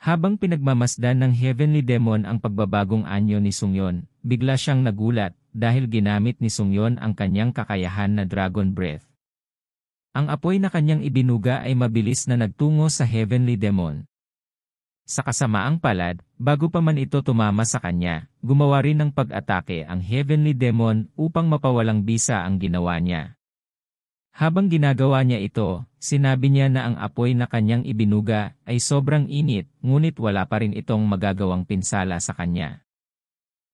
Habang pinagmamasdan ng Heavenly Demon ang pagbabagong anyo ni Sungyon, bigla siyang nagulat dahil ginamit ni Sungyon ang kanyang kakayahan na Dragon Breath. Ang apoy na kanyang ibinuga ay mabilis na nagtungo sa Heavenly Demon. Sa kasamaang palad, bago pa man ito tumama sa kanya, gumawa rin ng pag-atake ang Heavenly Demon upang mapawalang bisa ang ginawa niya. Habang ginagawa niya ito, sinabi niya na ang apoy na kanyang ibinuga ay sobrang init, ngunit wala pa rin itong magagawang pinsala sa kanya.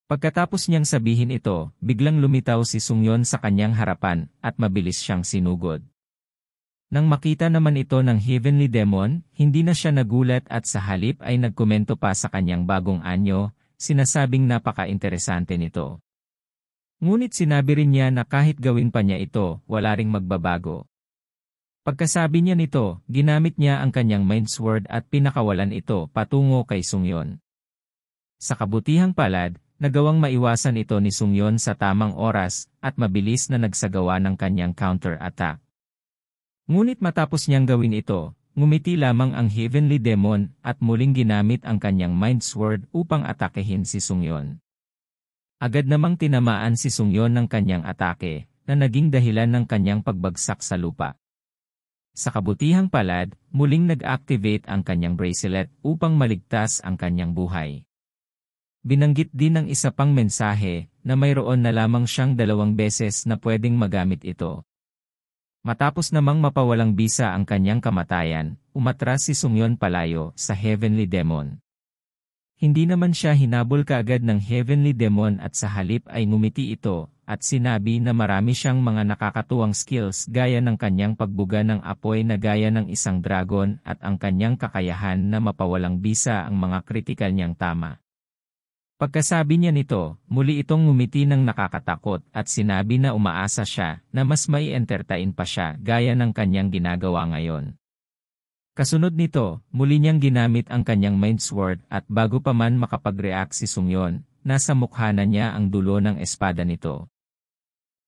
Pagkatapos niyang sabihin ito, biglang lumitaw si Sungyon sa kanyang harapan at mabilis siyang sinugod. Nang makita naman ito ng Heavenly Demon, hindi na siya nagulat at sa halip ay nagkomento pa sa kanyang bagong anyo, sinasabing napaka-interesante nito. Ngunit sinabi rin niya na kahit gawin pa niya ito, wala ring magbabago. Pagkasabi niya nito, ginamit niya ang kanyang Mind Sword at pinakawalan ito patungo kay Sungyon. Sa kabutihang palad, nagawang maiwasan ito ni Sungyon sa tamang oras at mabilis na nagsagawa ng kanyang counter-attack. Ngunit matapos niyang gawin ito, ngumiti lamang ang Heavenly Demon at muling ginamit ang kanyang Mind Sword upang atakehin si Sungyon. Agad namang tinamaan si Sungyon ng kanyang atake, na naging dahilan ng kanyang pagbagsak sa lupa. Sa kabutihang palad, muling nag-activate ang kanyang bracelet upang maligtas ang kanyang buhay. Binanggit din ng isa pang mensahe na mayroon na lamang siyang 2 beses na pwedeng magamit ito. Matapos namang mapawalang bisa ang kanyang kamatayan, umatras si Sungyon palayo sa Heavenly Demon. Hindi naman siya hinabol kaagad ng Heavenly Demon at sa halip ay ngumiti ito at sinabi na marami siyang mga nakakatuwang skills gaya ng kanyang pagbuga ng apoy na gaya ng isang dragon at ang kanyang kakayahan na mapawalang bisa ang mga kritikal niyang tama. Pagkasabi niya nito, muli itong ngumiti ng nakakatakot at sinabi na umaasa siya na mas mai-entertain pa siya gaya ng kanyang ginagawa ngayon. Kasunod nito, muli niyang ginamit ang kanyang Mind Sword at bago pa man makapag-react si Sungyon, nasa mukha na niya ang dulo ng espada nito.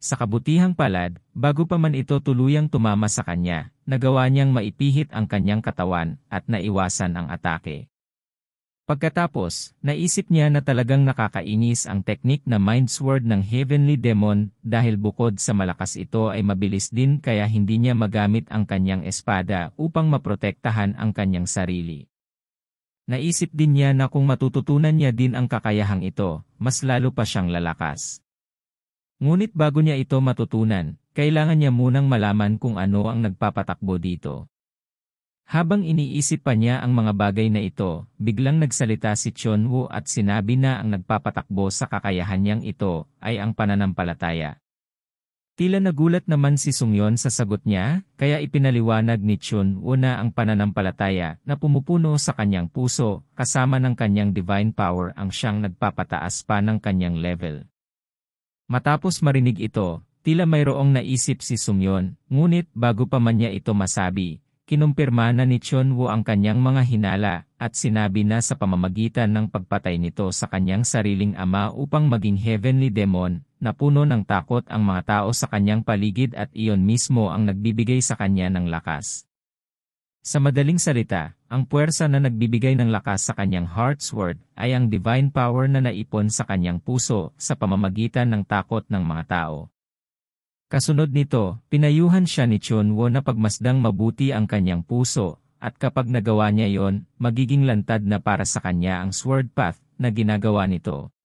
Sa kabutihang palad, bago pa man ito tuluyang tumama sa kanya, nagawa niyang maipihit ang kanyang katawan at naiwasan ang atake. Pagkatapos, naisip niya na talagang nakakainis ang teknik na Mind Sword ng Heavenly Demon dahil bukod sa malakas ito ay mabilis din kaya hindi niya magamit ang kanyang espada upang maprotektahan ang kanyang sarili. Naisip din niya na kung matututunan niya din ang kakayahang ito, mas lalo pa siyang lalakas. Ngunit bago niya ito matutunan, kailangan niya munang malaman kung ano ang nagpapatakbo dito. Habang iniisip pa niya ang mga bagay na ito, biglang nagsalita si Chunwoo at sinabi na ang nagpapatakbo sa kakayahan niyang ito ay ang pananampalataya. Tila nagulat naman si Sungyon sa sagot niya, kaya ipinaliwanag ni Chunwoo na ang pananampalataya na pumupuno sa kanyang puso kasama ng kanyang divine power ang siyang nagpapataas pa ng kanyang level. Matapos marinig ito, tila mayroong naisip si Sungyon, ngunit bago pa man niya ito masabi, kinumpirma na ni Chunwoo ang kanyang mga hinala at sinabi na sa pamamagitan ng pagpatay nito sa kanyang sariling ama upang maging Heavenly Demon, na puno ng takot ang mga tao sa kanyang paligid at iyon mismo ang nagbibigay sa kanya ng lakas. Sa madaling salita, ang puwersa na nagbibigay ng lakas sa kanyang Heart Sword ay ang divine power na naipon sa kanyang puso sa pamamagitan ng takot ng mga tao. Kasunod nito, pinayuhan siya ni Chunwoo na pagmasdang mabuti ang kanyang puso, at kapag nagawa niya yon, magiging lantad na para sa kanya ang Sword Path na ginagawa nito.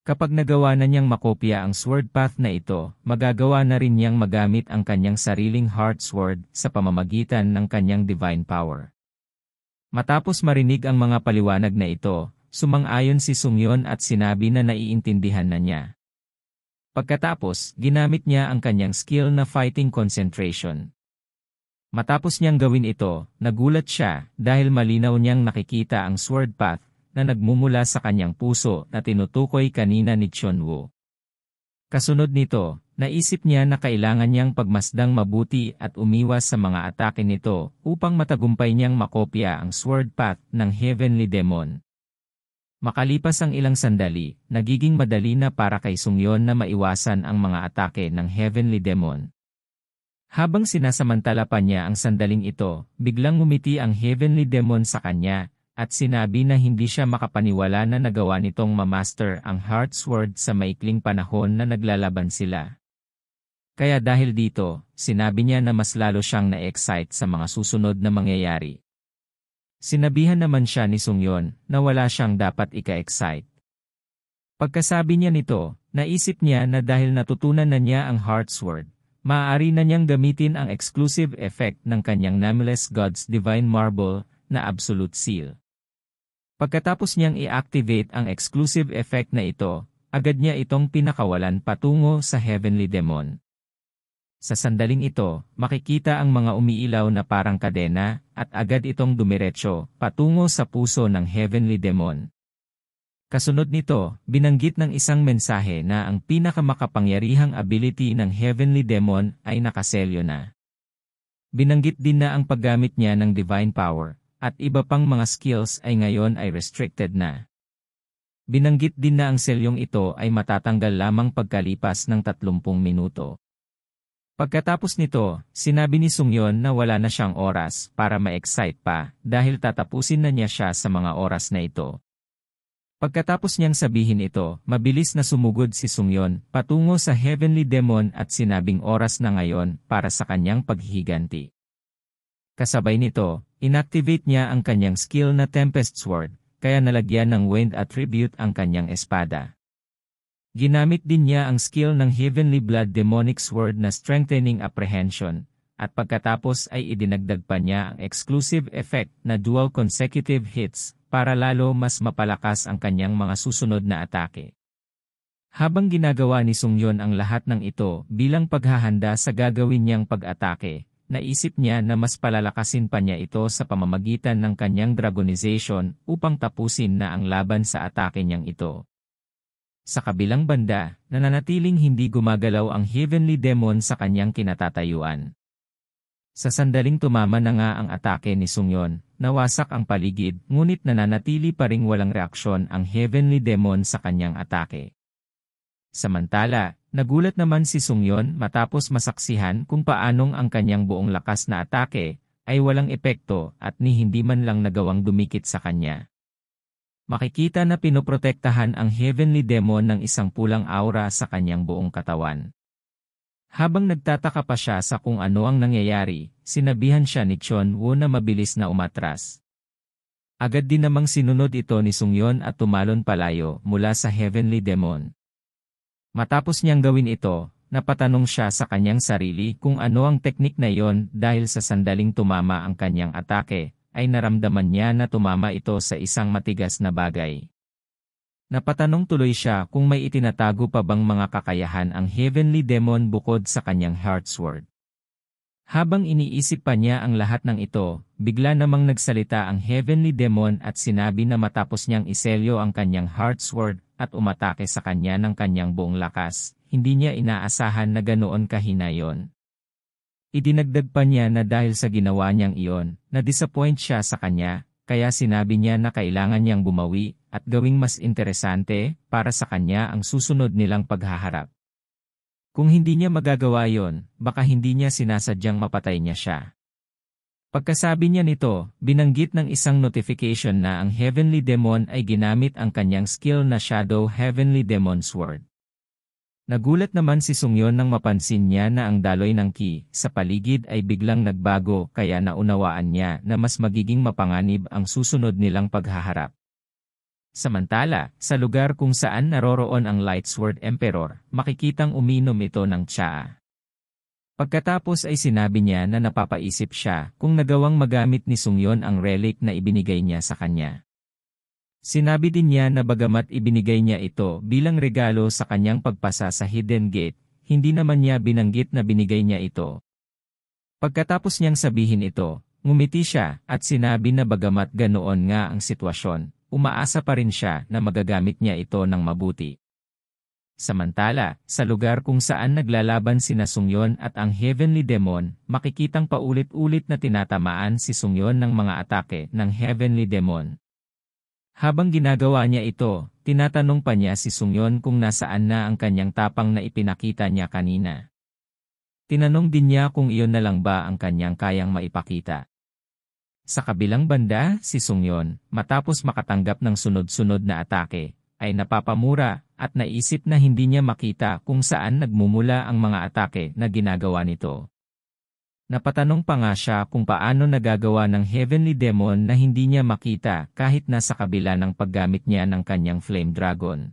Kapag nagawa na niyang makopya ang Sword Path na ito, magagawa na rin niyang magamit ang kanyang sariling Heart Sword sa pamamagitan ng kanyang divine power. Matapos marinig ang mga paliwanag na ito, sumang-ayon si Sungyon at sinabi na naiintindihan na niya. Pagkatapos, ginamit niya ang kanyang skill na Fighting Concentration. Matapos niyang gawin ito, nagulat siya dahil malinaw niyang nakikita ang Sword Path na nagmumula sa kanyang puso na tinutukoy kanina ni Chunwoo. Kasunod nito, naisip niya na kailangan niyang pagmasdang mabuti at umiwas sa mga atake nito upang matagumpay niyang makopya ang Sword Path ng Heavenly Demon. Makalipas ang ilang sandali, nagiging madali na para kay Sungyon na maiwasan ang mga atake ng Heavenly Demon. Habang sinasamantala pa niya ang sandaling ito, biglang ngumiti ang Heavenly Demon sa kanya, at sinabi na hindi siya makapaniwala na nagawa nitong mamaster ang Heart Sword sa maikling panahon na naglalaban sila. Kaya dahil dito, sinabi niya na mas lalo siyang na-excite sa mga susunod na mangyayari. Sinabihan naman siya ni Sungyeon na wala siyang dapat ika-excite. Pagkasabi niya nito, naisip niya na dahil natutunan na niya ang Heart Sword, maaari na niyang gamitin ang exclusive effect ng kanyang Nameless God's Divine Marble na Absolute Seal. Pagkatapos niyang i-activate ang exclusive effect na ito, agad niya itong pinakawalan patungo sa Heavenly Demon. Sa sandaling ito, makikita ang mga umiilaw na parang kadena, at agad itong dumiretso patungo sa puso ng Heavenly Demon. Kasunod nito, binanggit ng isang mensahe na ang pinakamakapangyarihang ability ng Heavenly Demon ay nakaselyo na. Binanggit din na ang paggamit niya ng Divine Power, at iba pang mga skills ay ngayon ay restricted na. Binanggit din na ang selyong ito ay matatanggal lamang pagkalipas ng 30 minuto. Pagkatapos nito, sinabi ni Sungyeon na wala na siyang oras para ma-excite pa dahil tatapusin na niya siya sa mga oras na ito. Pagkatapos niyang sabihin ito, mabilis na sumugod si Sungyeon patungo sa Heavenly Demon at sinabing oras na ngayon para sa kanyang paghihiganti. Kasabay nito, inactivate niya ang kanyang skill na Tempest Sword, kaya nalagyan ng wind attribute ang kanyang espada. Ginamit din niya ang skill ng Heavenly Blood Demonic Sword na Strengthening Apprehension, at pagkatapos ay idinagdag pa niya ang exclusive effect na dual consecutive hits, para lalo mas mapalakas ang kanyang mga susunod na atake. Habang ginagawa ni Sungyeon ang lahat ng ito bilang paghahanda sa gagawin niyang pag-atake, naisip niya na mas palalakasin pa niya ito sa pamamagitan ng kanyang Dragonization upang tapusin na ang laban sa atake niyang ito. Sa kabilang banda, nananatiling hindi gumagalaw ang Heavenly Demon sa kanyang kinatatayuan. Sa sandaling tumama na nga ang atake ni Sungyeon, nawasak ang paligid ngunit nananatili pa ring walang reaksyon ang Heavenly Demon sa kanyang atake. Samantala, nagulat naman si Sungyeon matapos masaksihan kung paanong ang kanyang buong lakas na atake ay walang epekto at ni hindi man lang nagawang dumikit sa kanya. Makikita na pinoprotektahan ang Heavenly Demon ng isang pulang aura sa kanyang buong katawan. Habang nagtataka pa siya sa kung ano ang nangyayari, sinabihan siya ni Chonwoo na mabilis na umatras. Agad din namang sinunod ito ni Sungyeon at tumalon palayo mula sa Heavenly Demon. Matapos niyang gawin ito, napatanong siya sa kanyang sarili kung ano ang teknik na iyon dahil sa sandaling tumama ang kanyang atake, ay naramdaman niya na tumama ito sa isang matigas na bagay. Napatanong tuloy siya kung may itinatago pa bang mga kakayahan ang Heavenly Demon bukod sa kanyang Heart Sword. Habang iniisip pa niya ang lahat ng ito, bigla namang nagsalita ang Heavenly Demon at sinabi na matapos niyang iselyo ang kanyang Heart Sword at umatake sa kanya ng kanyang buong lakas, hindi niya inaasahan na ganoon kahina yon. Idinagdag pa niya na dahil sa ginawa niyang iyon, na-disappoint siya sa kanya, kaya sinabi niya na kailangan niyang bumawi at gawing mas interesante para sa kanya ang susunod nilang paghaharap. Kung hindi niya magagawa yon, baka hindi niya sinasadyang mapatay niya siya. Pagkasabi niya nito, binanggit ng isang notification na ang Heavenly Demon ay ginamit ang kanyang skill na Shadow Heavenly Demon Sword. Nagulat naman si Sungyeon nang mapansin niya na ang daloy ng ki sa paligid ay biglang nagbago kaya naunawaan niya na mas magiging mapanganib ang susunod nilang paghaharap. Samantala, sa lugar kung saan naroroon ang Lightsword Emperor, makikitang uminom ito ng tsaa. Pagkatapos ay sinabi niya na napapaisip siya kung nagawang magamit ni Sungyeon ang relic na ibinigay niya sa kanya. Sinabi din niya na bagamat ibinigay niya ito bilang regalo sa kanyang pagpasa sa Hidden Gate, hindi naman niya binanggit na binigay niya ito. Pagkatapos niyang sabihin ito, ngumiti siya at sinabi na bagamat ganoon nga ang sitwasyon, umaasa pa rin siya na magagamit niya ito ng mabuti. Samantala, sa lugar kung saan naglalaban sina Sungyeon at ang Heavenly Demon, makikitang paulit-ulit na tinatamaan si Sungyeon ng mga atake ng Heavenly Demon. Habang ginagawa niya ito, tinatanong pa niya si Sungyeon kung nasaan na ang kanyang tapang na ipinakita niya kanina. Tinanong din niya kung iyon na lang ba ang kanyang kayang maipakita. Sa kabilang banda, si Sungyon, matapos makatanggap ng sunod-sunod na atake, ay napapamura at naisip na hindi niya makita kung saan nagmumula ang mga atake na ginagawa nito. Napatanong pa nga siya kung paano nagagawa ng Heavenly Demon na hindi niya makita kahit nasa kabila ng paggamit niya ng kanyang Flame Dragon.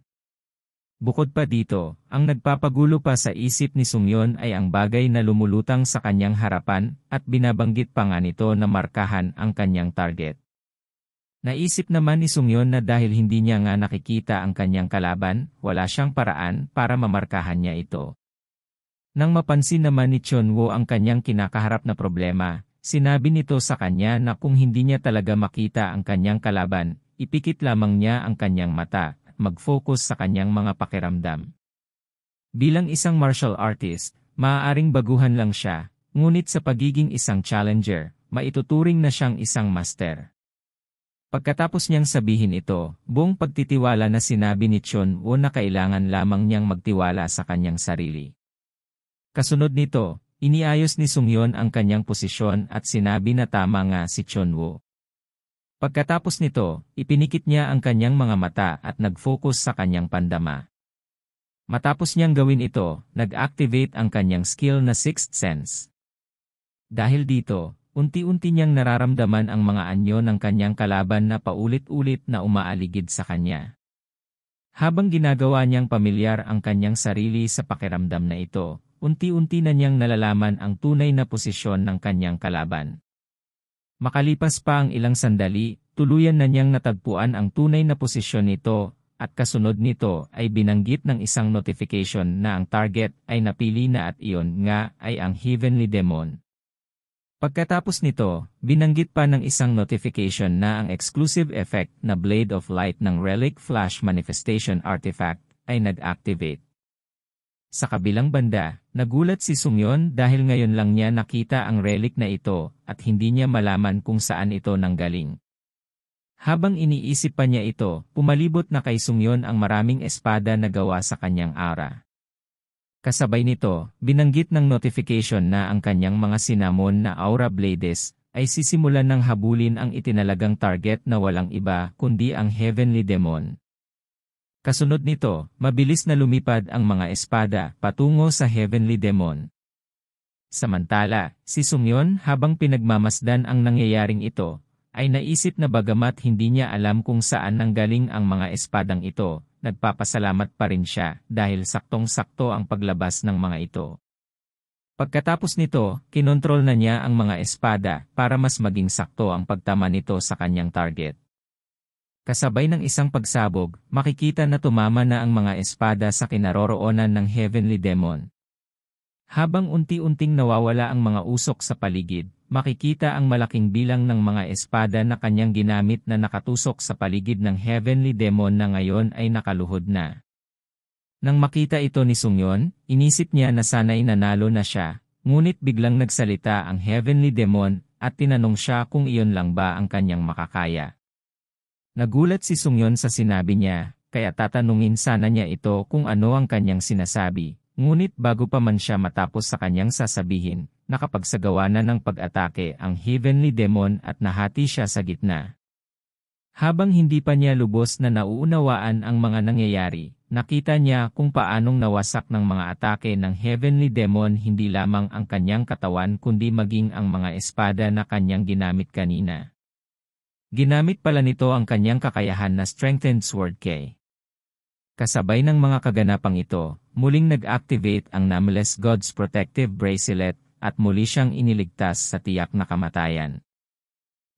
Bukod pa dito, ang nagpapagulo pa sa isip ni Sungyon ay ang bagay na lumulutang sa kanyang harapan at binabanggit pa nga nito na markahan ang kanyang target. Naisip naman ni Sungyon na dahil hindi niya nga nakikita ang kanyang kalaban, wala siyang paraan para mamarkahan niya ito. Nang mapansin naman ni Chunwoo ang kanyang kinakaharap na problema, sinabi nito sa kanya na kung hindi niya talaga makita ang kanyang kalaban, ipikit lamang niya ang kanyang mata. Mag-focus sa kanyang mga pakiramdam. Bilang isang martial artist, maaaring baguhan lang siya, ngunit sa pagiging isang challenger, maituturing na siyang isang master. Pagkatapos niyang sabihin ito, buong pagtitiwala na sinabi ni Chunwoo na kailangan lamang niyang magtiwala sa kanyang sarili. Kasunod nito, iniayos ni Sungyon ang kanyang posisyon at sinabi na tama nga si Chunwoo. Pagkatapos nito, ipinikit niya ang kanyang mga mata at nag-focus sa kanyang pandama. Matapos niyang gawin ito, nag-activate ang kanyang skill na Sixth Sense. Dahil dito, unti-unti niyang nararamdaman ang mga anyo ng kanyang kalaban na paulit-ulit na umaaligid sa kanya. Habang ginagawa niyang pamilyar ang kanyang sarili sa pakiramdam na ito, unti-unti na niyang nalalaman ang tunay na posisyon ng kanyang kalaban. Makalipas pa ang ilang sandali, tuluyan na niyang natagpuan ang tunay na posisyon nito, at kasunod nito ay binanggit ng isang notification na ang target ay napili na at iyon nga ay ang Heavenly Demon. Pagkatapos nito, binanggit pa ng isang notification na ang exclusive effect na Blade of Light ng Relic Flash Manifestation Artifact ay nag-activate. Sa kabilang banda, nagulat si Sungyon dahil ngayon lang niya nakita ang relic na ito at hindi niya malaman kung saan ito nanggaling. Habang iniisip pa niya ito, pumalibot na kay Sungyon ang maraming espada na gawa sa kanyang aura. Kasabay nito, binanggit ng notification na ang kanyang mga sinamon na aura blades ay sisimulan ng habulin ang itinalagang target na walang iba kundi ang Heavenly Demon. Kasunod nito, mabilis na lumipad ang mga espada patungo sa Heavenly Demon. Samantala, si Sungyon habang pinagmamasdan ang nangyayaring ito, ay naisip na bagamat hindi niya alam kung saan nanggaling ang mga espadang ito, nagpapasalamat pa rin siya dahil saktong-sakto ang paglabas ng mga ito. Pagkatapos nito, kinontrol na niya ang mga espada para mas maging sakto ang pagtama nito sa kanyang target. Kasabay ng isang pagsabog, makikita na tumama na ang mga espada sa kinaroroonan ng Heavenly Demon. Habang unti-unting nawawala ang mga usok sa paligid, makikita ang malaking bilang ng mga espada na kanyang ginamit na nakatusok sa paligid ng Heavenly Demon na ngayon ay nakaluhod na. Nang makita ito ni Sungyon, inisip niya na sana'y nanalo na siya, ngunit biglang nagsalita ang Heavenly Demon at tinanong siya kung iyon lang ba ang kanyang makakaya. Nagulat si Sungyon sa sinabi niya, kaya tatanungin sana niya ito kung ano ang kanyang sinasabi, ngunit bago pa man siya matapos sa kanyang sasabihin, nakapagsagawa na ng pag-atake ang Heavenly Demon at nahati siya sa gitna. Habang hindi pa niya lubos na nauunawaan ang mga nangyayari, nakita niya kung paanong nawasak ng mga atake ng Heavenly Demon hindi lamang ang kanyang katawan kundi maging ang mga espada na kanyang ginamit kanina. Ginamit pala nito ang kanyang kakayahan na Strengthened Sword K. Kasabay ng mga kaganapang ito, muling nag-activate ang Nameless God's Protective Bracelet at muli siyang iniligtas sa tiyak na kamatayan.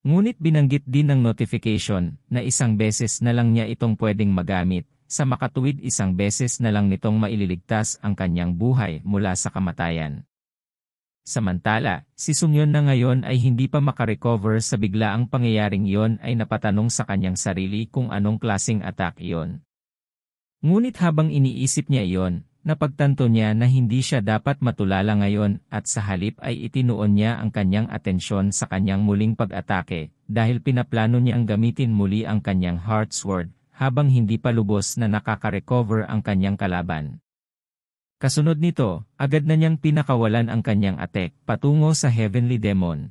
Ngunit binanggit din ng notification na isang beses na lang niya itong pwedeng magamit, sa makatuwid isang beses na lang nitong maililigtas ang kanyang buhay mula sa kamatayan. Samantala, si Sungyon na ngayon ay hindi pa makarecover sa biglaang pangyayaring iyon ay napatanong sa kanyang sarili kung anong klaseng attack iyon. Ngunit habang iniisip niya iyon, napagtanto niya na hindi siya dapat matulala ngayon at sa halip ay itinuon niya ang kanyang atensyon sa kanyang muling pag-atake dahil pinaplano niyang gamitin muli ang kanyang Heart Sword habang hindi pa lubos na nakaka-recover ang kanyang kalaban. Kasunod nito, agad na niyang pinakawalan ang kanyang attack patungo sa Heavenly Demon.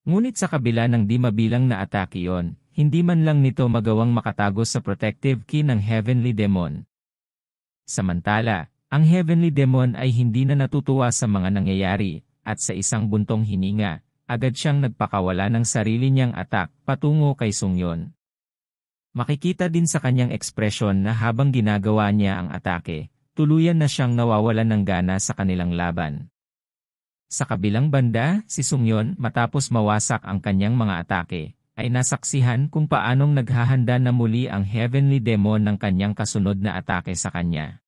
Ngunit sa kabila ng di mabilang na atake yon, hindi man lang nito magawang makatago sa protective ki ng Heavenly Demon. Samantala, ang Heavenly Demon ay hindi na natutuwa sa mga nangyayari, at sa isang buntong hininga, agad siyang nagpakawala ng sarili niyang atak patungo kay Sungyon. Makikita din sa kanyang ekspresyon na habang ginagawa niya ang atake, tuluyan na siyang nawawalan ng gana sa kanilang laban. Sa kabilang banda, si Sungyon matapos mawasak ang kanyang mga atake, ay nasaksihan kung paanong naghahanda na muli ang Heavenly Demon ng kanyang kasunod na atake sa kanya.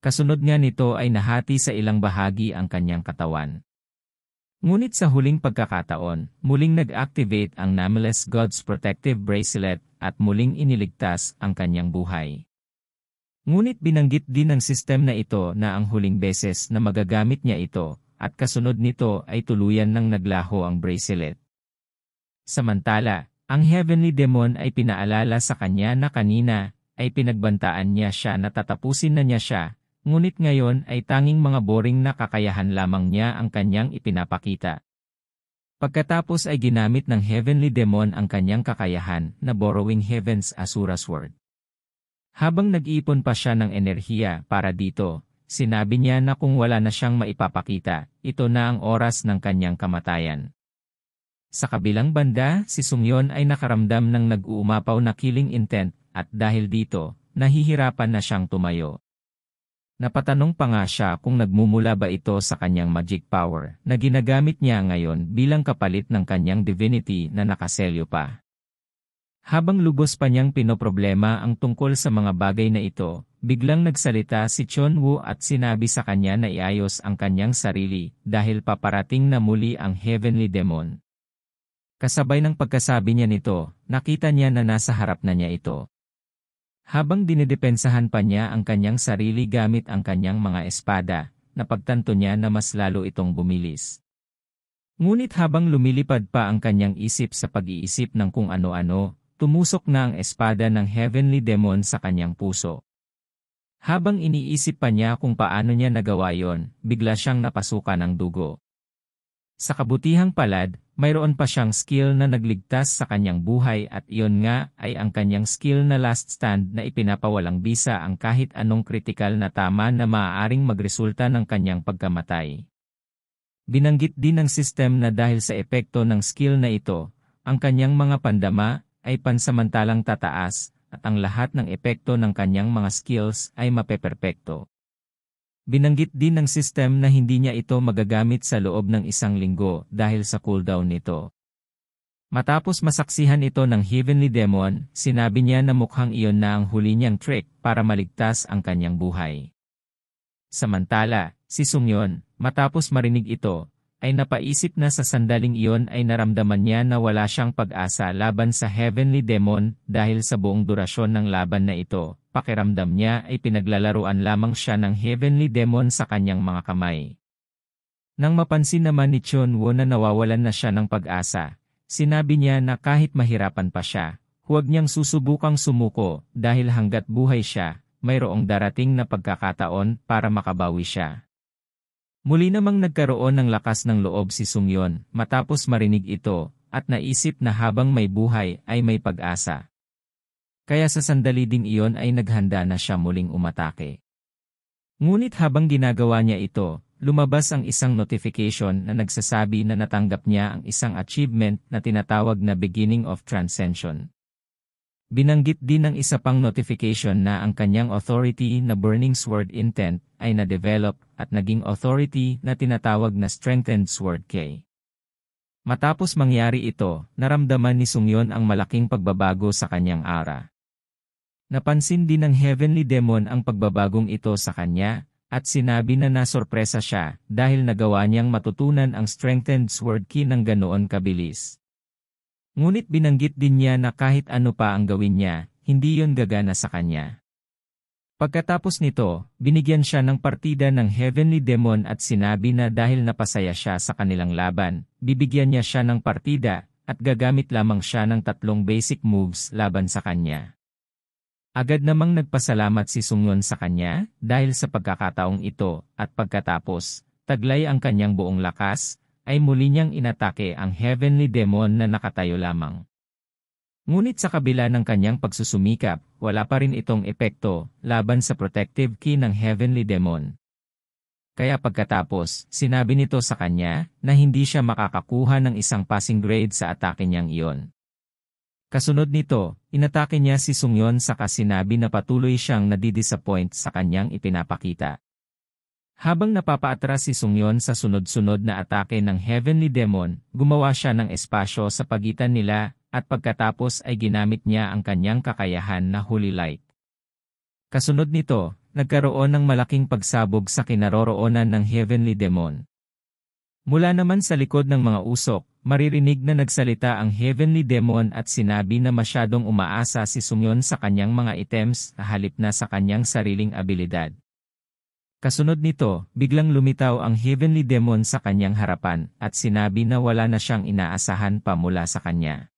Kasunod nga nito ay nahati sa ilang bahagi ang kanyang katawan. Ngunit sa huling pagkakataon, muling nag-activate ang Nameless God's Protective Bracelet at muling iniligtas ang kanyang buhay. Ngunit binanggit din ng sistem na ito na ang huling beses na magagamit niya ito, at kasunod nito ay tuluyan ng naglaho ang bracelet. Samantala, ang Heavenly Demon ay pinaalala sa kanya na kanina ay pinagbantaan niya siya na tatapusin na niya siya, ngunit ngayon ay tanging mga boring na kakayahan lamang niya ang kanyang ipinapakita. Pagkatapos ay ginamit ng Heavenly Demon ang kanyang kakayahan na Borrowing Heaven's Asura Sword. Habang nag-iipon pa siya ng enerhiya para dito, sinabi niya na kung wala na siyang maipapakita, ito na ang oras ng kanyang kamatayan. Sa kabilang banda, si Sungyon ay nakaramdam ng nag-uumapaw na killing intent, at dahil dito, nahihirapan na siyang tumayo. Napatanong pa nga siya kung nagmumula ba ito sa kanyang magic power na ginagamit niya ngayon bilang kapalit ng kanyang divinity na nakaselyo pa. Habang lubos pa niyang pinoproblema ang tungkol sa mga bagay na ito, biglang nagsalita si Chonwoo at sinabi sa kanya na iayos ang kanyang sarili dahil paparating na muli ang Heavenly Demon. Kasabay ng pagkasabi niya nito, nakita niya na nasa harap na niya ito. Habang dinidepensahan pa niya ang kanyang sarili gamit ang kanyang mga espada, napagtanto niya na mas lalo itong bumilis. Ngunit habang lumilipad pa ang kanyang isip sa pag-iisip ng kung ano-ano, tumusok na ang espada ng Heavenly Demon sa kanyang puso. Habang iniisip pa niya kung paano niya nagawa yon, bigla siyang napasukan ng dugo. Sa kabutihang palad, mayroon pa siyang skill na nagligtas sa kanyang buhay at iyon nga ay ang kanyang skill na last stand na ipinapawalang bisa ang kahit anong kritikal na tama na maaaring magresulta ng kanyang pagkamatay. Binanggit din ng system na dahil sa epekto ng skill na ito, ang kanyang mga pandama ay pansamantalang tataas at ang lahat ng epekto ng kanyang mga skills ay mapeperpekto. Binanggit din ng system na hindi niya ito magagamit sa loob ng 1 linggo dahil sa cooldown nito. Matapos masaksihan ito ng Heavenly Demon, sinabi niya na mukhang iyon na ang huli niyang trick para maligtas ang kanyang buhay. Samantala, si Sungyon, matapos marinig ito, ay napaisip na sa sandaling iyon ay naramdaman niya na wala siyang pag-asa laban sa Heavenly Demon dahil sa buong durasyon ng laban na ito, pakiramdam niya ay pinaglalaruan lamang siya ng Heavenly Demon sa kanyang mga kamay. Nang mapansin naman ni Chonwoo na nawawalan na siya ng pag-asa, sinabi niya na kahit mahirapan pa siya, huwag niyang susubukang sumuko dahil hanggat buhay siya, mayroong darating na pagkakataon para makabawi siya. Muli namang nagkaroon ng lakas ng loob si Sungyon matapos marinig ito at naisip na habang may buhay ay may pag-asa. Kaya sa sandali ding iyon ay naghanda na siya muling umatake. Ngunit habang ginagawa niya ito, lumabas ang isang notification na nagsasabi na natanggap niya ang isang achievement na tinatawag na Beginning of Transcension. Binanggit din ng isa pang notification na ang kanyang authority na Burning Sword Intent ay na-develop at naging authority na tinatawag na Strengthened Sword K. Matapos mangyari ito, naramdaman ni Sungyon ang malaking pagbabago sa kanyang aura. Napansin din ng Heavenly Demon ang pagbabagong ito sa kanya, at sinabi na nasorpresa siya dahil nagawa niyang matutunan ang Strengthened Sword Ki ng ganoon kabilis. Ngunit binanggit din niya na kahit ano pa ang gawin niya, hindi yon gagana sa kanya. Pagkatapos nito, binigyan siya ng partida ng Heavenly Demon at sinabi na dahil napasaya siya sa kanilang laban, bibigyan niya siya ng partida at gagamit lamang siya ng 3 basic moves laban sa kanya. Agad namang nagpasalamat si Sungyon sa kanya dahil sa pagkakataong ito at pagkatapos, taglay ang kanyang buong lakas, ay muli niyang inatake ang Heavenly Demon na nakatayo lamang. Ngunit sa kabila ng kanyang pagsusumikap, wala pa rin itong epekto laban sa protective key ng Heavenly Demon. Kaya pagkatapos, sinabi nito sa kanya na hindi siya makakakuha ng isang passing grade sa atake niyang iyon. Kasunod nito, inatake niya si Sungyon saka sinabi na patuloy siyang nadidisappoint sa kanyang ipinapakita. Habang napapaatras si Sungyon sa sunod-sunod na atake ng Heavenly Demon, gumawa siya ng espasyo sa pagitan nila at pagkatapos ay ginamit niya ang kanyang kakayahan na Holy Light. Kasunod nito, nagkaroon ng malaking pagsabog sa kinaroroonan ng Heavenly Demon. Mula naman sa likod ng mga usok, maririnig na nagsalita ang Heavenly Demon at sinabi na masyadong umaasa si Sungyon sa kanyang mga items halip na sa kanyang sariling abilidad. Kasunod nito, biglang lumitaw ang Heavenly Demon sa kanyang harapan at sinabi na wala na siyang inaasahan pa mula sa kanya.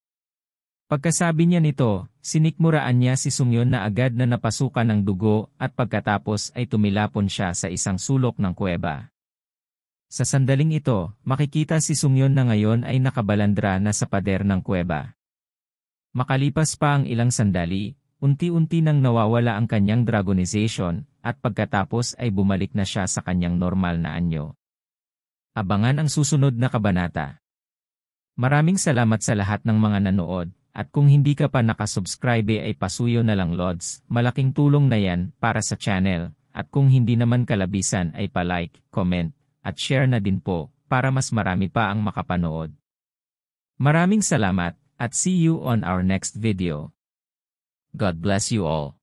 Pagkasabi niya nito, sinikmuraan niya si Sungyon na agad na napasukan ng dugo at pagkatapos ay tumilapon siya sa isang sulok ng kuweba. Sa sandaling ito, makikita si Sungyon na ngayon ay nakabalandra na sa pader ng kuweba. Makalipas pa ang ilang sandali, unti-unti nang nawawala ang kanyang dragonization, at pagkatapos ay bumalik na siya sa kanyang normal na anyo. Abangan ang susunod na kabanata. Maraming salamat sa lahat ng mga nanood, at kung hindi ka pa nakasubscribe ay pasuyo na lang Lods, malaking tulong na yan para sa channel, at kung hindi naman kalabisan ay pa-like, comment, at share na din po, para mas marami pa ang makapanood. Maraming salamat, at see you on our next video. God bless you all.